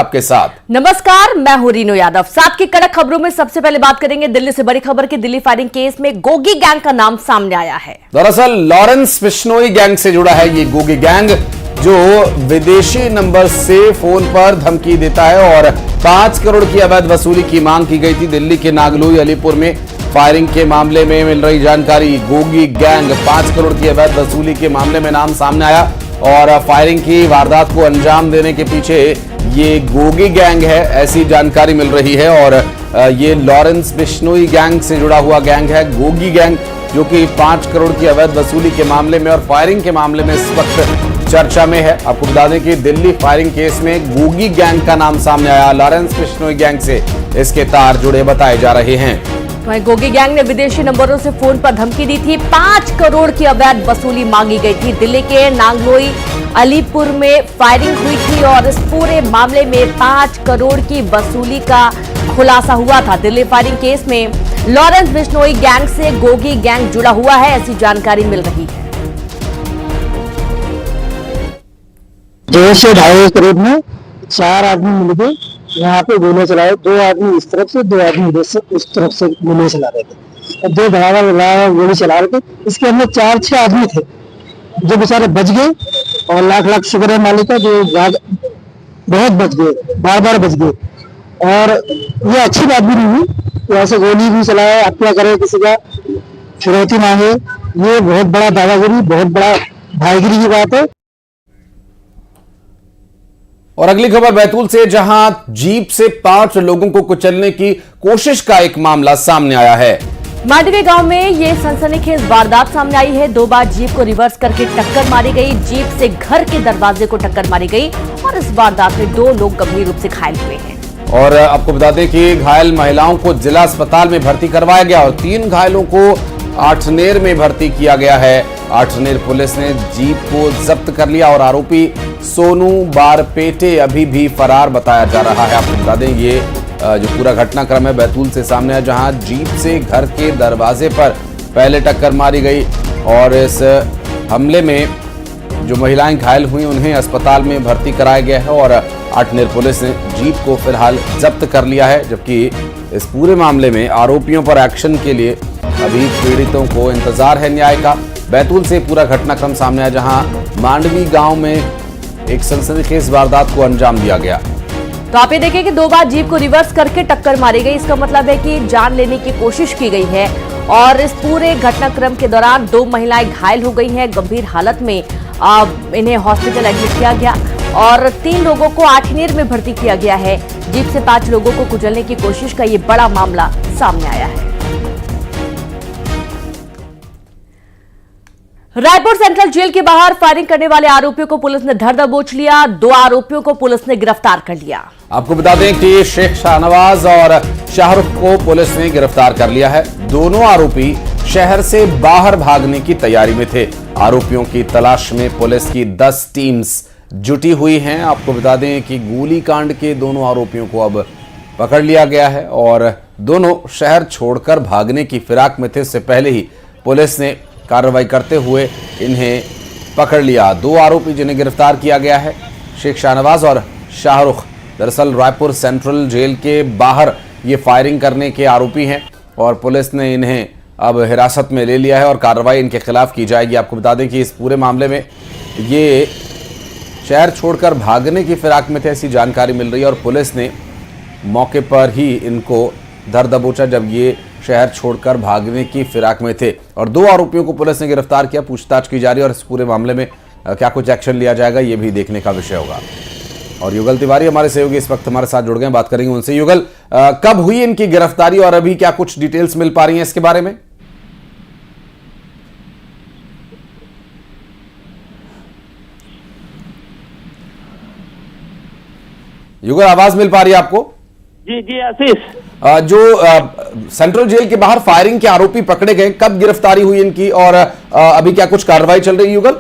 आपके साथ। नमस्कार, मैं हूं रीनू यादव। साथ की कड़क खबरों में सबसे पहले बात करेंगे दिल्ली से बड़ी खबर की। दिल्ली फायरिंग केस में गोगी गैंग का नाम सामने आया है। दरअसल लॉरेंस बिश्नोई गैंग से जुड़ा है ये गोगी गैंग, जो विदेशी नंबर से फोन पर धमकी देता है और 5 करोड़ की अवैध वसूली की मांग की गई थी। दिल्ली के नागलोई अलीपुर में फायरिंग के मामले में मिल रही जानकारी, गोगी गैंग 5 करोड़ की अवैध वसूली के मामले में नाम सामने आया और फायरिंग की वारदात को अंजाम देने के पीछे ये गोगी गैंग है, ऐसी जानकारी मिल रही है। और ये लॉरेंस बिश्नोई गैंग से जुड़ा हुआ गैंग है गोगी गैंग, जो कि 5 करोड़ की अवैध वसूली के मामले में और फायरिंग के मामले में इस वक्त चर्चा में है। आपको बता दें कि दिल्ली फायरिंग केस में गोगी गैंग का नाम सामने आया। लॉरेंस बिश्नोई गैंग से इसके तार जुड़े बताए जा रहे हैं। वहीं गोगी गैंग ने विदेशी नंबरों से फोन पर धमकी दी थी। 5 करोड़ की अवैध वसूली मांगी गई थी। दिल्ली के नांगलोई अलीपुर में फायरिंग हुई थी और इस पूरे मामले में 5 करोड़ की वसूली का खुलासा हुआ था। दिल्ली फायरिंग केस में लॉरेंस बिश्नोई गैंग से गोगी गैंग जुड़ा हुआ है, ऐसी जानकारी मिल रही है। 1.5 से 2.5 करोड़ में 4 आदमी मिलकर यहाँ पे गोलियां चलाए। 2 आदमी इस तरफ से, 2 आदमी उधर से, उस तरफ से गोलियां चला रहे थे और 2 धड़ाका गोली चला रहे थे। इसके अंदर 4-6 आदमी थे जो बेचारे बच गए और लाख शुक्र है मालिक का, जो बहुत बच गए, बार बच गए। और ये अच्छी बात भी नहीं हुई, ऐसे गोली भी चलाए, हत्या करे, किसी का फिरौती मांगे, ये बहुत बड़ा दादागिरी, बहुत बड़ा भाईगिरी की बात है। और अगली खबर बैतूल से, जहां जीप से 5 लोगों को कुचलने की कोशिश का एक मामला सामने आया है। मांडवी गांव में ये सनसनीखेज वारदात सामने आई है। 2 बार जीप को रिवर्स करके टक्कर मारी गई। जीप से घर के दरवाजे को टक्कर मारी गई और इस वारदात में 2 लोग गंभीर रूप से घायल हुए हैं। और आपको बता दें कि घायल महिलाओं को जिला अस्पताल में भर्ती करवाया गया और 3 घायलों को आठनेर में भर्ती किया गया है। आठनेर पुलिस ने जीप को जब्त कर लिया और आरोपी सोनू बारपेटे अभी भी फरार बताया जा रहा है। आपको बता दें ये जो पूरा घटनाक्रम है बैतूल से सामने आया, जहां जीप से घर के दरवाजे पर पहले टक्कर मारी गई और इस हमले में जो महिलाएं घायल हुई उन्हें अस्पताल में भर्ती कराया गया है और आठनेर पुलिस ने जीप को फिलहाल जब्त कर लिया है। जबकि इस पूरे मामले में आरोपियों पर एक्शन के लिए अभी पीड़ितों को इंतजार है न्याय का। बैतूल से पूरा घटनाक्रम सामने आया, जहां मांडवी गांव में एक सनसनीखेज वारदात को अंजाम दिया गया। तो आप ये देखिए कि 2 बार जीप को रिवर्स करके टक्कर मारी गई। इसका मतलब है कि जान लेने की कोशिश की गई है और इस पूरे घटनाक्रम के दौरान 2 महिलाएं घायल हो गई हैं गंभीर हालत में। इन्हें हॉस्पिटल एडमिट किया गया और 3 लोगों को आठनेर में भर्ती किया गया है। जीप से 5 लोगों को कुचलने की कोशिश का ये बड़ा मामला सामने आया है। रायपुर सेंट्रल जेल के बाहर फायरिंग करने वाले आरोपियों को पुलिस ने धर दबोच लिया। 2 आरोपियों को पुलिस ने गिरफ्तार कर लिया। आपको बता दें कि शेख शाहनवाज और शाहरुख को पुलिस ने गिरफ्तार कर लिया है। दोनों आरोपी शहर से बाहर भागने की तैयारी में थे। आरोपियों की तलाश में पुलिस की 10 टीम्स जुटी हुई हैं। आपको बता दें कि गोलीकांड के दोनों आरोपियों को अब पकड़ लिया गया है और दोनों शहर छोड़कर भागने की फिराक में थे। इससे पहले ही पुलिस ने कार्रवाई करते हुए इन्हें पकड़ लिया। 2 आरोपी जिन्हें गिरफ्तार किया गया है, शेख शाहनवाज और शाहरुख, दरअसल रायपुर सेंट्रल जेल के बाहर ये फायरिंग करने के आरोपी हैं और पुलिस ने इन्हें अब हिरासत में ले लिया है और कार्रवाई इनके खिलाफ की जाएगी। आपको बता दें कि इस पूरे मामले में ये शहर छोड़कर भागने की फिराक में थे, ऐसी जानकारी मिल रही है और पुलिस ने मौके पर ही इनको धर दबोचा जब ये शहर छोड़कर भागने की फिराक में थे। और 2 आरोपियों को पुलिस ने गिरफ्तार किया, पूछताछ की जा रही है और इस पूरे मामले में क्या कुछ एक्शन लिया जाएगा ये भी देखने का विषय होगा। और युगल तिवारी हमारे सहयोगी इस वक्त हमारे साथ जुड़ गए, बात करेंगे उनसे। युगल, कब हुई इनकी गिरफ्तारी और अभी क्या कुछ डिटेल्स मिल पा रही हैं इसके बारे में? युगल, आवाज मिल पा रही है आपको? जी आशीष, जो सेंट्रल जेल के बाहर फायरिंग के आरोपी पकड़े गए, कब गिरफ्तारी हुई इनकी और अभी क्या कुछ कार्रवाई चल रही है युगल?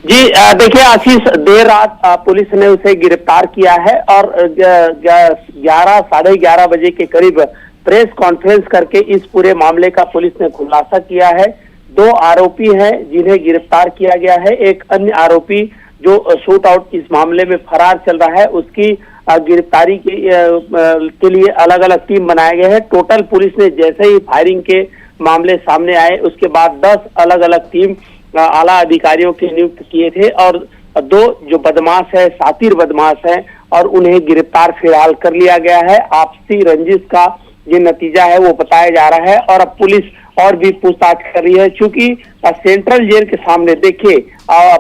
जी देखिए आशीष, देर रात पुलिस ने उसे गिरफ्तार किया है और 11 साढ़े 11 बजे के करीब प्रेस कॉन्फ्रेंस करके इस पूरे मामले का पुलिस ने खुलासा किया है। 2 आरोपी हैं जिन्हें गिरफ्तार किया गया है। एक अन्य आरोपी जो शूट आउट इस मामले में फरार चल रहा है, उसकी गिरफ्तारी के लिए अलग अलग टीम बनाए गए हैं। टोटल पुलिस ने जैसे ही फायरिंग के मामले सामने आए उसके बाद 10 अलग अलग टीम आला अधिकारियों के नियुक्त किए थे और 2 जो बदमाश है, शातिर बदमाश है, और उन्हें गिरफ्तार फिलहाल कर लिया गया है। आपसी रंजिश का ये नतीजा है वो बताया जा रहा है और अब पुलिस और भी पूछताछ कर रही है। चूंकि सेंट्रल जेल के सामने देखिए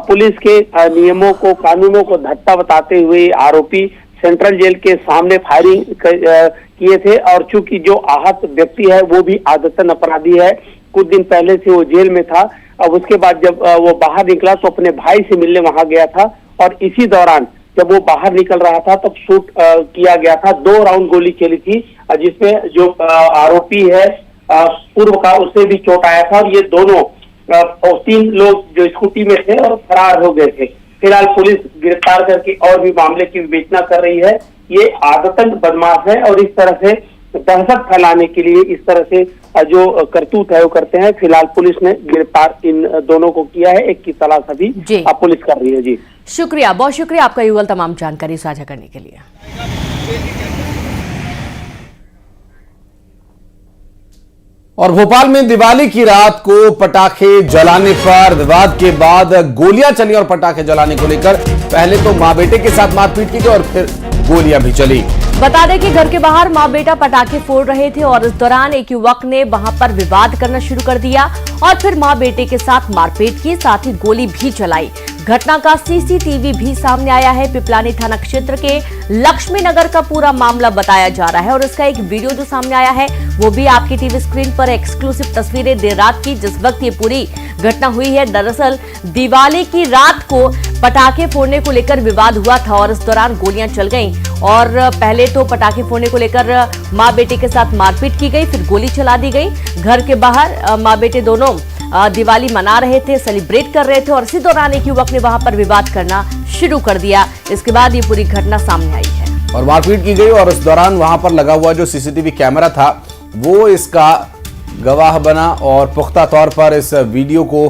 पुलिस के नियमों को, कानूनों को धत्ता बताते हुए आरोपी सेंट्रल जेल के सामने फायरिंग किए थे और चूंकि जो आहत व्यक्ति है वो भी आदतन अपराधी है, कुछ दिन पहले से वो जेल में था। अब उसके बाद जब वो बाहर निकला तो अपने भाई से मिलने वहां गया था और इसी दौरान जब वो बाहर निकल रहा था तब शूट किया गया था। 2 राउंड गोली चली थी जिसमें जो आरोपी है पूर्व का, उसे भी चोट आया था और ये दोनों 3 लोग जो स्कूटी में थे और फरार हो गए थे। फिलहाल पुलिस गिरफ्तार करके और भी मामले की विवेचना कर रही है। ये आदतन बदमाश है और इस तरह से दहशत फैलाने के लिए इस तरह से जो करतूत है वो करते हैं। फिलहाल पुलिस ने गिरफ्तार इन दोनों को किया है, एक की तलाश अभी पुलिस कर रही है। जी शुक्रिया, बहुत शुक्रिया आपका युगल तमाम जानकारी साझा करने के लिए। और भोपाल में दिवाली की रात को पटाखे जलाने पर विवाद के बाद गोलियां चली और पटाखे जलाने को लेकर पहले तो मां बेटे के साथ मारपीट की गई और फिर गोलियां भी चली। बता दें कि घर के बाहर मां बेटा पटाखे फोड़ रहे थे और इस दौरान एक युवक ने वहां पर विवाद करना शुरू कर दिया और फिर मां बेटे के साथ मारपीट की, साथ ही गोली भी चलाई। घटना का सीसीटीवी भी सामने आया है। पिपलानी थाना क्षेत्र के लक्ष्मी नगर का पूरा मामला बताया जा रहा है और इसका एक वीडियो जो सामने आया है वो भी आपकी टीवी स्क्रीन पर एक्सक्लूसिव तस्वीरें देर रात की, जिस वक्त ये पूरी घटना हुई है। दरअसल दिवाली की रात को पटाखे फोड़ने को लेकर विवाद हुआ था और इस दौरान गोलियां चल गईं और पहले तो पटाखे फोड़ने को लेकर मां बेटे के साथ मारपीट की गई, फिर गोली चला दी गई। घर के बाहर मां बेटे दोनों दिवाली मना रहे थे, सेलिब्रेट कर रहे थे और इसी दौरान एक युवक ने वहां पर विवाद करना शुरू कर दिया। इसके बाद ये पूरी घटना सामने आई है और मारपीट की गई और इस दौरान वहां पर लगा हुआ जो सीसीटीवी कैमरा था वो इसका गवाह बना और पुख्ता तौर पर इस वीडियो को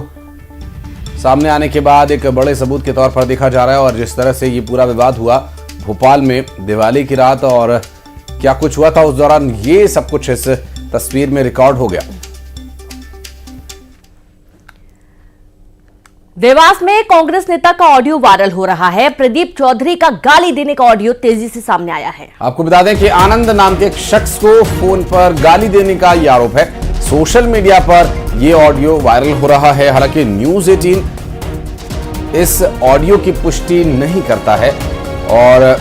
सामने आने के बाद एक बड़े सबूत के तौर पर देखा जा रहा है। और जिस तरह से ये पूरा विवाद हुआ भोपाल में दिवाली की रात और क्या कुछ हुआ था उस दौरान, ये सब कुछ इस तस्वीर में रिकॉर्ड हो गया। देवास में कांग्रेस नेता का ऑडियो वायरल हो रहा है। प्रदीप चौधरी का गाली देने का ऑडियो तेजी से सामने आया है। आपको बता दें कि आनंद नाम के एक शख्स को फोन पर गाली देने का यह आरोप है। सोशल मीडिया पर यह ऑडियो वायरल हो रहा है। हालांकि न्यूज 18 इस ऑडियो की पुष्टि नहीं करता है और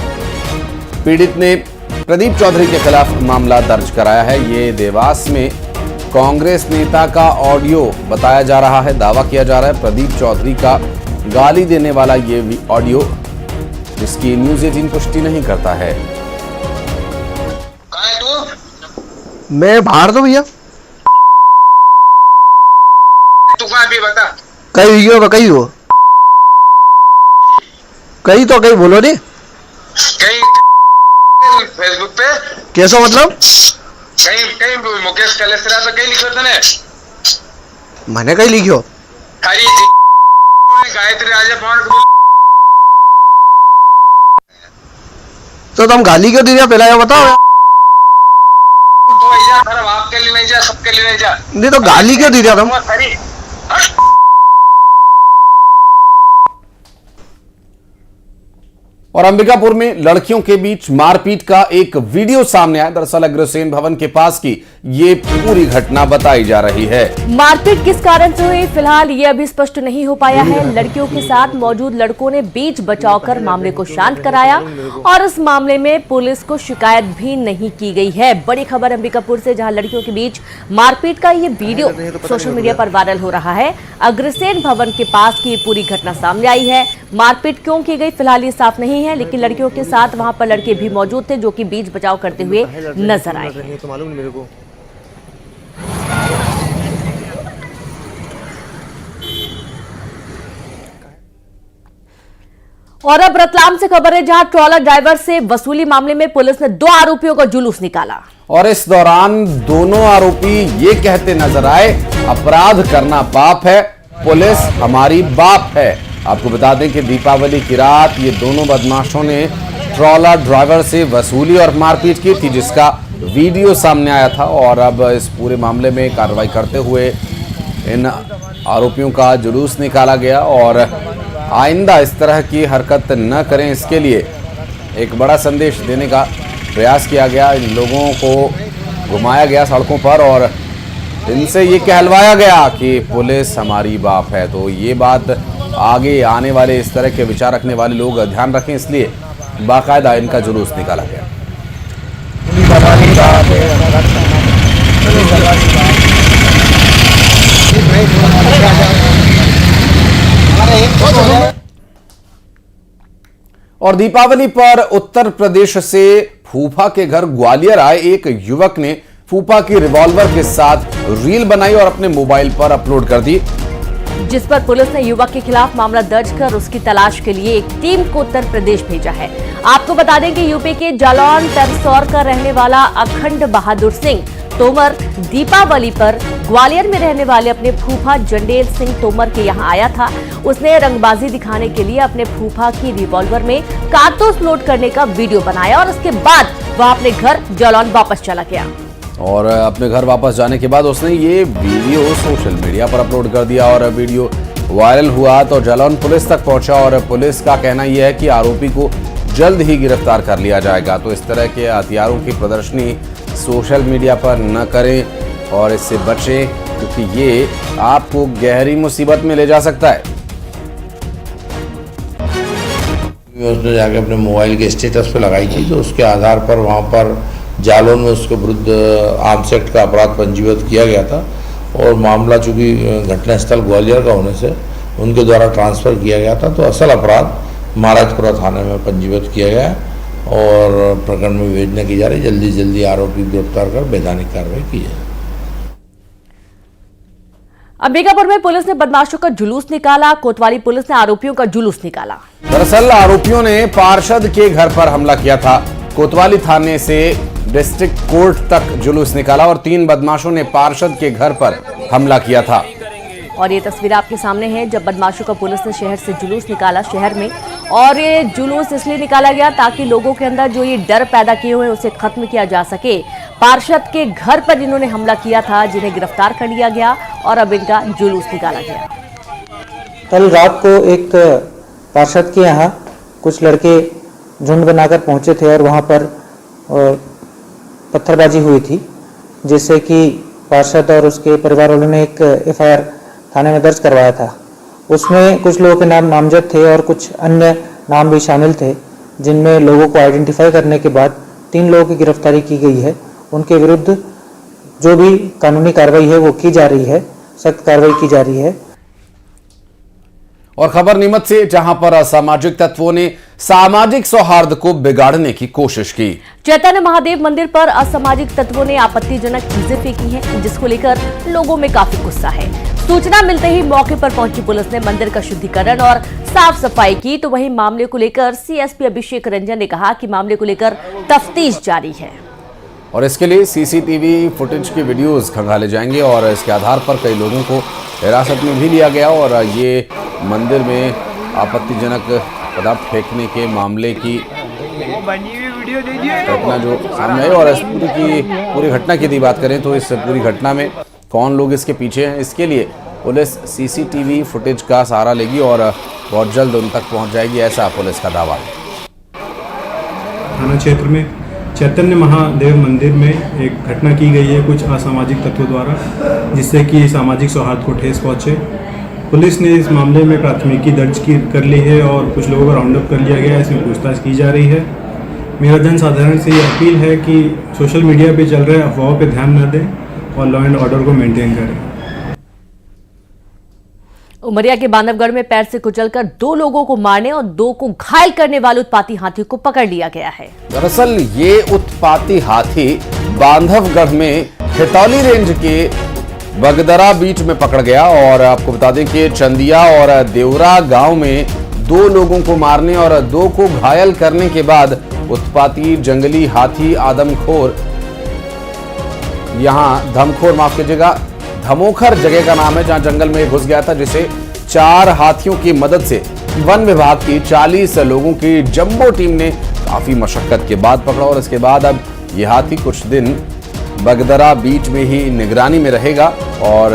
पीड़ित ने प्रदीप चौधरी के खिलाफ मामला दर्ज कराया है। ये देवास में कांग्रेस नेता का ऑडियो बताया जा रहा है, दावा किया जा रहा है प्रदीप चौधरी का गाली देने वाला ये ऑडियो, जिसकी न्यूज 18 पुष्टि नहीं करता है। कहाँ है तू? मैं बाहर तो भैया। तू कहाँ भी बता। कहीं हो कहीं हो कहीं तो कहीं बोलो नहीं। कहीं फेसबुक पे कैसा मतलब? कहीं कहीं मुकेश कलेसरा पे कहीं लिखो तने? मैंने कहीं लिखियो? हरी गायत्री राजा पवन को तो तुम गाली क्यों दी पहला बताओ। तो ऐसा खराब आपके लिए नहीं जा, सबके लिए नहीं जा। नहीं तो गाली क्यों दी तुम? और अंबिकापुर में लड़कियों के बीच मारपीट का एक वीडियो सामने आया। दरअसल अग्रसेन भवन के पास की ये पूरी घटना बताई जा रही है। मारपीट किस कारण से हुई फिलहाल ये अभी स्पष्ट नहीं हो पाया है। लड़कियों के साथ मौजूद लड़कों ने बीच बचाव कर मामले को शांत कराया और इस मामले में पुलिस को शिकायत भी नहीं की गई है। बड़ी खबर अंबिकापुर से, जहां लड़कियों के बीच मारपीट का ये वीडियो सोशल मीडिया पर वायरल हो रहा है। अग्रसेन भवन के पास की पूरी घटना सामने आई है। मारपीट क्यों की गई फिलहाल ये साफ नहीं है, लेकिन लड़कियों के साथ वहां पर लड़के भी मौजूद थे जो कि बीच बचाव करते हुए नजर आए। तो मालूम नहीं मेरे को। और अब रतलाम से खबर है, जहां ट्रॉलर ड्राइवर से वसूली मामले में पुलिस ने 2 आरोपियों का जुलूस निकाला और इस दौरान दोनों आरोपी ये कहते नजर आए, अपराध करना पाप है, पुलिस हमारी बाप है। आपको बता दें कि दीपावली की रात ये दोनों बदमाशों ने ट्रॉला ड्राइवर से वसूली और मारपीट की थी, जिसका वीडियो सामने आया था। और अब इस पूरे मामले में कार्रवाई करते हुए इन आरोपियों का जुलूस निकाला गया और आइंदा इस तरह की हरकत न करें, इसके लिए एक बड़ा संदेश देने का प्रयास किया गया। इन लोगों को घुमाया गया सड़कों पर और इनसे ये कहलवाया गया कि पुलिस हमारी बाप है। तो ये बात आगे आने वाले इस तरह के विचार रखने वाले लोग ध्यान रखें, इसलिए बाकायदा इनका जुलूस निकाला गया। और दीपावली पर उत्तर प्रदेश से फूफा के घर ग्वालियर आए एक युवक ने फूफा की रिवॉल्वर के साथ रील बनाई और अपने मोबाइल पर अपलोड कर दी, जिस पर पुलिस ने युवक के खिलाफ मामला दर्ज कर उसकी तलाश के लिए एक टीम को उत्तर प्रदेश भेजा है। आपको बता दें कि यूपी के जालौन तरसौर का रहने वाला अखंड बहादुर सिंह तोमर दीपावली पर ग्वालियर में रहने वाले अपने फूफा जंडेल सिंह तोमर के यहां आया था। उसने रंगबाजी दिखाने के लिए अपने फूफा की रिवॉल्वर में कारतूस लोड करने का वीडियो बनाया और उसके बाद वह अपने घर जालौन वापस चला गया। और अपने घर वापस जाने के बाद उसने ये वीडियो सोशल मीडिया पर अपलोड कर दिया और वीडियो वायरल हुआ तो जालौन पुलिस तक पहुंचा और पुलिस का कहना यह है कि आरोपी को जल्द ही गिरफ्तार कर लिया जाएगा। तो इस तरह के हथियारों की प्रदर्शनी सोशल मीडिया पर न करें और इससे बचें, क्योंकि ये आपको गहरी मुसीबत में ले जा सकता है। उसने जाके अपने मोबाइल के स्टेटस पे लगाई थी, तो उसके आधार पर वहाँ पर जालौन में उसके विरुद्ध आर्म्स एक्ट का अपराध पंजीबद्ध किया गया था और मामला चूंकि घटनास्थल ग्वालियर का होने से उनके द्वारा ट्रांसफ़र किया गया था, तो असल अपराध महाराजपुरा थाने में पंजीबद्ध किया गया है और प्रकरण में विवेचना की जा रही है। जल्दी जल्दी आरोपी गिरफ्तार कर वैधानिक कार्रवाई की जाए। अंबिकापुर में पुलिस ने बदमाशों का जुलूस निकाला। कोतवाली पुलिस ने आरोपियों का जुलूस निकाला। दरअसल आरोपियों ने पार्षद के घर पर हमला किया था। कोतवाली थाने से डिस्ट्रिक्ट कोर्ट तक जुलूस निकाला और 3 बदमाशों ने पार्षद के घर पर हमला किया था। और ये तस्वीर आपके सामने है जब बदमाशों का पुलिस ने शहर से जुलूस निकाला शहर में। और ये जुलूस इसलिए निकाला गया ताकि लोगों के अंदर जो ये डर पैदा किए हुए उसे खत्म किया जा सके। पार्षद के घर पर जिन्होंने हमला किया था, जिन्हें गिरफ्तार कर लिया गया और अब इनका जुलूस निकाला गया। कल रात को एक पार्षद के यहाँ कुछ लड़के झुंड बनाकर पहुंचे थे और वहाँ पर पत्थरबाजी हुई थी, जिससे कि पार्षद और उसके परिवार वालों ने एक एफआईआर थाने में दर्ज करवाया था। उसमें कुछ लोगों के नाम नामजद थे और कुछ अन्य नाम भी शामिल थे, जिनमें लोगों को आइडेंटिफाई करने के बाद 3 लोगों की गिरफ्तारी की गई है। उनके विरुद्ध जो भी कानूनी कार्रवाई है वो की जा रही है, सख्त कार्रवाई की जा रही है। और खबर नीमच से, जहां पर असामाजिक तत्वों ने सामाजिक सौहार्द को बिगाड़ने की कोशिश की। चैतन्य महादेव मंदिर पर असामाजिक तत्वों ने आपत्तिजनक चीजें फेंकी हैं, जिसको लेकर लोगों में काफी गुस्सा है। सूचना मिलते ही मौके पर पहुंची पुलिस ने मंदिर का शुद्धिकरण और साफ सफाई की। तो वहीं मामले को लेकर सीएसपी अभिषेक रंजन ने कहा कि मामले को लेकर तफ्तीश जारी है और इसके लिए सीसीटीवी फुटेज के वीडियोस खंगाले जाएंगे और इसके आधार पर कई लोगों को हिरासत में भी लिया गया। और ये मंदिर में आपत्तिजनक पदार्थ फेंकने के मामले की घटना जो सामने आई और इस पूरी घटना की यदि बात करें तो इस पूरी घटना में कौन लोग इसके पीछे हैं, इसके लिए पुलिस सीसीटीवी फुटेज का सहारा लेगी और बहुत जल्द उन तक पहुंच जाएगी, ऐसा पुलिस का दावा है। थाना क्षेत्र में चैतन्य महादेव मंदिर में एक घटना की गई है कुछ असामाजिक तत्वों द्वारा, जिससे कि सामाजिक सौहार्द को ठेस पहुंचे। पुलिस ने इस मामले में प्राथमिकी दर्ज कर ली है और कुछ लोगों को राउंड अप कर लिया गया है। इसमें पूछताछ की जा रही है। मेरा जनसाधारण से ये अपील है कि सोशल मीडिया पे चल रहे अफवाहों पे ध्यान न दें और लॉ एंड ऑर्डर को मेंटेन करें। उमरिया के बांधवगढ़ में पैर से कुचलकर 2 लोगों को मारने और 2 को घायल करने वाले उत्पाती हाथी को पकड़ लिया गया है। दरअसल ये उत्पाती हाथी बांधवगढ़ में हितौली रेंज के बगदरा बीच में पकड़ गया और आपको बता दें कि चंदिया और देवरा गांव में 2 लोगों को मारने और 2 को घायल करने के बाद उत्पाती जंगली हाथी आदमखोर, यहां धमखोर माफ कीजिएगा, धमोखर जगह का नाम है, जहां जंगल में घुस गया था, जिसे 4 हाथियों की मदद से वन विभाग की 40 लोगों की जंबो टीम ने काफी मशक्कत के बाद पकड़ा और इसके बाद अब ये हाथी कुछ दिन बगदरा बीच में ही निगरानी में रहेगा और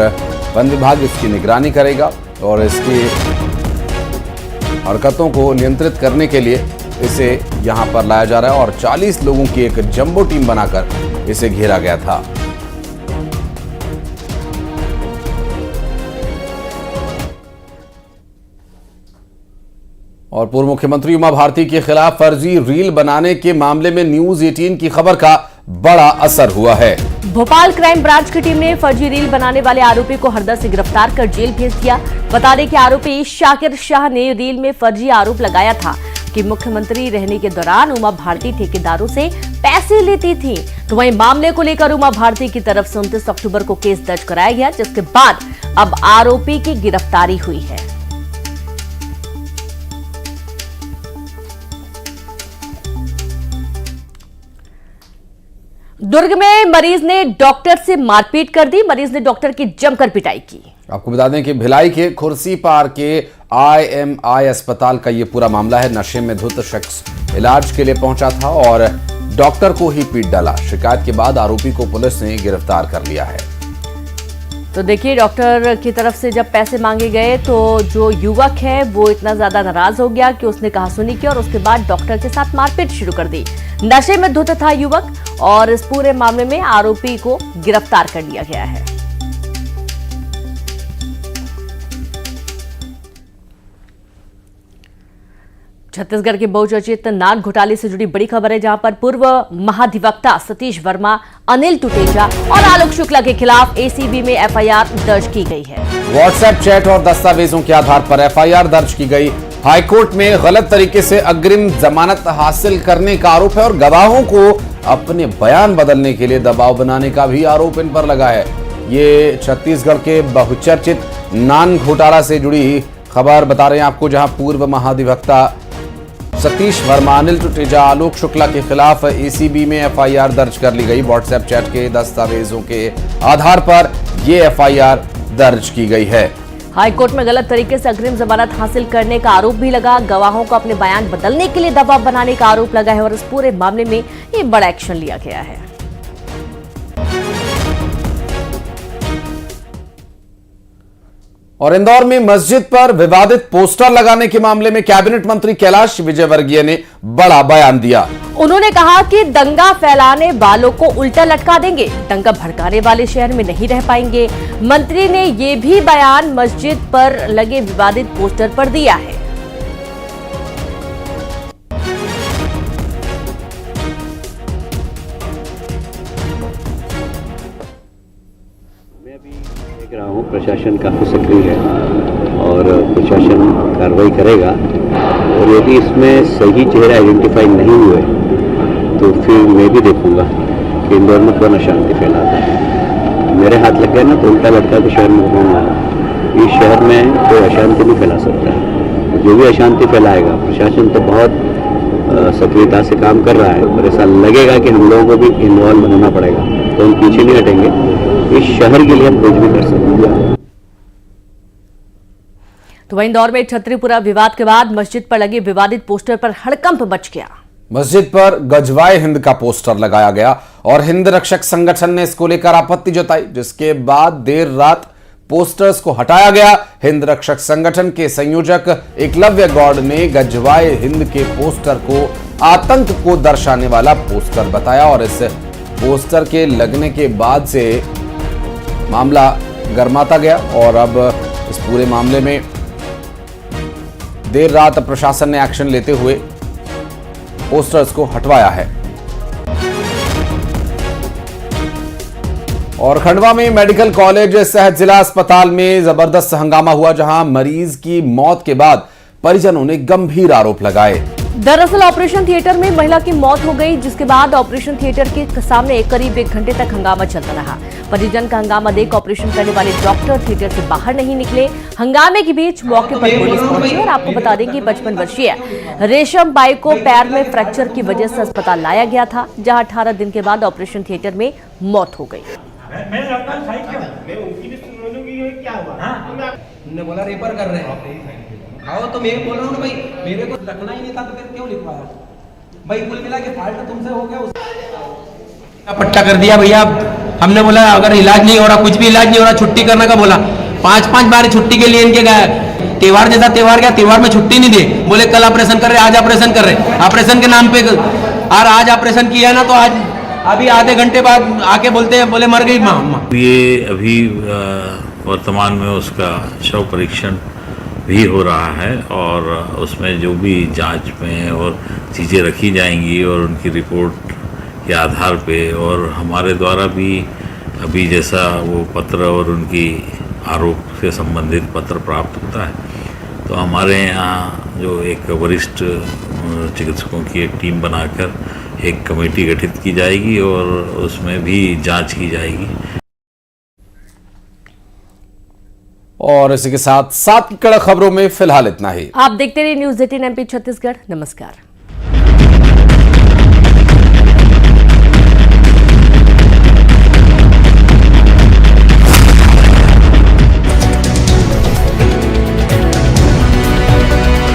वन विभाग इसकी निगरानी करेगा और इसकी हरकतों को नियंत्रित करने के लिए इसे यहां पर लाया जा रहा है और 40 लोगों की एक जंबो टीम बनाकर इसे घेरा गया था। और पूर्व मुख्यमंत्री उमा भारती के खिलाफ फर्जी रील बनाने के मामले में न्यूज 18 की खबर का बड़ा असर हुआ है। भोपाल क्राइम ब्रांच की टीम ने फर्जी रील बनाने वाले आरोपी को हरदा से गिरफ्तार कर जेल भेज दिया। बता दें कि आरोपी शाकिर शाह ने रील में फर्जी आरोप लगाया था कि मुख्यमंत्री रहने के दौरान उमा भारती ठेकेदारों से पैसे लेती थी। तो वहीं मामले को लेकर उमा भारती की तरफ से 29 अक्टूबर को केस दर्ज कराया गया, जिसके बाद अब आरोपी की गिरफ्तारी हुई है। दुर्ग में मरीज ने डॉक्टर से मारपीट कर दी। मरीज ने डॉक्टर की जमकर पिटाई की। आपको बता दें कि भिलाई के खुर्सी पार के IMI अस्पताल का ये पूरा मामला है। नशे में धुत शख्स इलाज के लिए पहुंचा था और डॉक्टर को ही पीट डाला। शिकायत के बाद आरोपी को पुलिस ने गिरफ्तार कर लिया है। तो देखिए, डॉक्टर की तरफ से जब पैसे मांगे गए तो जो युवक है वो इतना ज्यादा नाराज हो गया कि उसने कहासुनी की और उसके बाद डॉक्टर के साथ मारपीट शुरू कर दी। नशे में धुत था युवक और इस पूरे मामले में आरोपी को गिरफ्तार कर लिया गया है। छत्तीसगढ़ के बहुचर्चित नान घोटाले से जुड़ी बड़ी खबर है, जहां पर पूर्व महाधिवक्ता सतीश वर्मा, अनिल टुटेजा और आलोक शुक्ला के खिलाफ ACB में FIR दर्ज की गई है। व्हाट्सएप चैट और दस्तावेजों के आधार पर FIR दर्ज की गई। हाईकोर्ट में गलत तरीके से अग्रिम जमानत हासिल करने का आरोप है और गवाहों को अपने बयान बदलने के लिए दबाव बनाने का भी आरोप इन पर लगा है। ये छत्तीसगढ़ के बहुचर्चित नान घोटाला से जुड़ी खबर बता रहे हैं आपको, जहां पूर्व महाधिवक्ता सतीश वर्मा, अनिल टुटेजा, आलोक शुक्ला के खिलाफ ACB में FIR दर्ज कर ली गई। व्हाट्सएप चैट के दस्तावेजों के आधार पर ये FIR दर्ज की गई है। हाईकोर्ट में गलत तरीके से अग्रिम जमानत हासिल करने का आरोप भी लगा। गवाहों को अपने बयान बदलने के लिए दबाव बनाने का आरोप लगा है और इस पूरे मामले में ये बड़ा एक्शन लिया गया है। और इंदौर में मस्जिद पर विवादित पोस्टर लगाने के मामले में कैबिनेट मंत्री कैलाश विजयवर्गीय ने बड़ा बयान दिया। उन्होंने कहा कि दंगा फैलाने वालों को उल्टा लटका देंगे, दंगा भड़काने वाले शहर में नहीं रह पाएंगे। मंत्री ने ये भी बयान मस्जिद पर लगे विवादित पोस्टर पर दिया है। देख रहा हूँ प्रशासन काफ़ी सक्रिय है और प्रशासन कार्रवाई करेगा और यदि इसमें सही चेहरे आइडेंटिफाई नहीं हुए तो फिर मैं भी देखूंगा कि इंदौर में कौन अशांति फैलाता है। मेरे हाथ लग गए ना तो उल्टा लटका के शहर में घूमूंगा। इस शहर में कोई अशांति नहीं फैला सकता है। जो भी अशांति फैलाएगा, प्रशासन तो बहुत सक्रियता से काम कर रहा है और ऐसा लगेगा कि हम लोगों को भी इन्वॉल्व होना पड़ेगा, तो हम पीछे नहीं हटेंगे। इस शहर के लिए हम कुछ भी कर सकते हैं। तो वहीं इंदौर में छतरीपुरा विवाद के बाद मस्जिद पर लगे विवादित पोस्टर पर हड़कंप मच गया। मस्जिद पर गजवाए हिंद का पोस्टर लगाया गया और हिंद रक्षक संगठन ने इसको लेकर आपत्ति जताई, जिसके बाद देर रात पोस्टर्स को हटाया गया। हिंद रक्षक संगठन के संयोजक एकलव्य गौड़ ने गजवाए हिंद के पोस्टर को आतंक को दर्शाने वाला पोस्टर बताया और इस पोस्टर के लगने के बाद से मामला गर्माता गया और अब इस पूरे मामले में देर रात प्रशासन ने एक्शन लेते हुए पोस्टर्स को हटवाया है। और खंडवा में मेडिकल कॉलेज सहित जिला अस्पताल में जबरदस्त हंगामा हुआ, जहां मरीज की मौत के बाद परिजनों ने गंभीर आरोप लगाए। दरअसल ऑपरेशन थिएटर में महिला की मौत हो गई, जिसके बाद ऑपरेशन थिएटर के सामने करीब 1 घंटे तक हंगामा चलता रहा। परिजन का हंगामा देख ऑपरेशन करने वाले डॉक्टर थिएटर से बाहर नहीं निकले। हंगामे के बीच मौके पर पुलिस पहुंची और आपको बता दें कि 55 वर्षीय रेशम बाई को पैर में फ्रैक्चर की वजह से अस्पताल लाया गया था, जहां 18 दिन के बाद ऑपरेशन थिएटर में मौत हो गई। बोला रेफर कर रहे हैं। हाँ तो मैं बोल रहा हूँ ना भाई, मेरे को रखना ही नहीं था तो फिर क्यों लिखवाया? भाई कुल मिला के फाल्ट तुमसे हो गया, पट्टा कर दिया भैया। हमने बोला अगर इलाज नहीं हो रहा, कुछ भी इलाज नहीं हो रहा, छुट्टी करने का बोला। 5-5 बार छुट्टी के लिए इनके गए। त्योहार जैसा त्योहार गया, त्योहार में छुट्टी नहीं दी। बोले कल ऑपरेशन कर रहे, आज ऑपरेशन कर रहे, ऑपरेशन के नाम पे। और आज ऑपरेशन किया ना तो आज अभी आधे घंटे बाद आके बोलते हैं, बोले मर गई माँ। ये अभी वर्तमान में उसका शव परीक्षण भी हो रहा है और उसमें जो भी जांच में और चीज़ें रखी जाएंगी और उनकी रिपोर्ट के आधार पे, और हमारे द्वारा भी अभी जैसा वो पत्र और उनकी आरोप से संबंधित पत्र प्राप्त होता है तो हमारे यहाँ जो एक वरिष्ठ चिकित्सकों की एक टीम बनाकर एक कमेटी गठित की जाएगी और उसमें भी जांच की जाएगी। और इसी के साथ 7 की कड़क खबरों में फिलहाल इतना ही। आप देखते रहिए न्यूज़ 18 MP छत्तीसगढ़। नमस्कार।